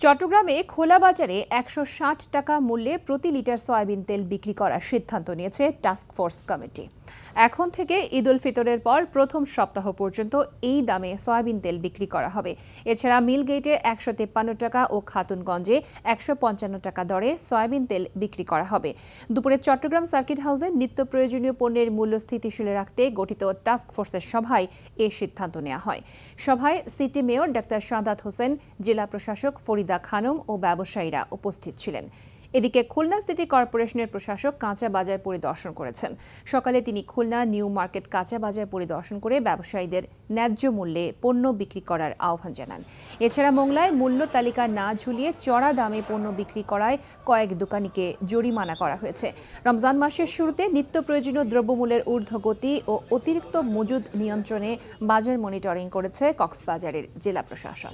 চট্টগ্রামে খোলা বাজারে ১৬০ টাকা মূল্যে প্রতি লিটার সয়াবিন তেল বিক্রি করার সিদ্ধান্ত নিয়েছে টাস্ক ফোর্স কমিটি। এখন থেকে ঈদ উল ফিতরের পর প্রথম সপ্তাহ পর্যন্ত এই দামে সয়াবিন তেল বিক্রি করা হবে। এছাড়া মিলগেটে ১৫৩ টাকা ও খাতুনগঞ্জে ১৫৫ টাকা দরে সয়াবিন তেল বিক্রি করা হবে। দুপুরে চট্টগ্রাম সার্কিট হাউসে নিত্য প্রয়োজনীয় পণ্যের মূল্য স্থিতিশীল রাখতে গঠিত টাস্ক ফোর্সের সভায় এ সিদ্ধান্ত নেওয়া হয়। সভায় city mayor doctor Sadat Hossain, জেলা প্রশাসক ফরিদা খানম ও ব্যবসায়ীরা উপস্থিত ছিলেন। এদিকে খুলনা সিটি কর্পোরেশনের প্রশাসক কাঁচা বাজার পরিদর্শন করেছেন। সকালে তিনি খুলনা নিউ মার্কেট কাঁচা বাজার পরিদর্শন করে ব্যবসায়ীদের ন্যায্য মূল্যে পণ্য বিক্রি করার আহ্বান জানান। এছাড়া মোংলায় মূল্য তালিকা না ঝুলিয়ে চড়া দামে পণ্য বিক্রি করায় কয়েক দোকানিকে জরিমানা করা হয়েছে। রমজান মাসের শুরুতে নিত্য প্রয়োজনীয় দ্রব্যমূল্যের ঊর্ধ্বগতি ও অতিরিক্ত মজুদ নিয়ন্ত্রণে বাজার মনিটরিং করেছে কক্সবাজারের জেলা প্রশাসন।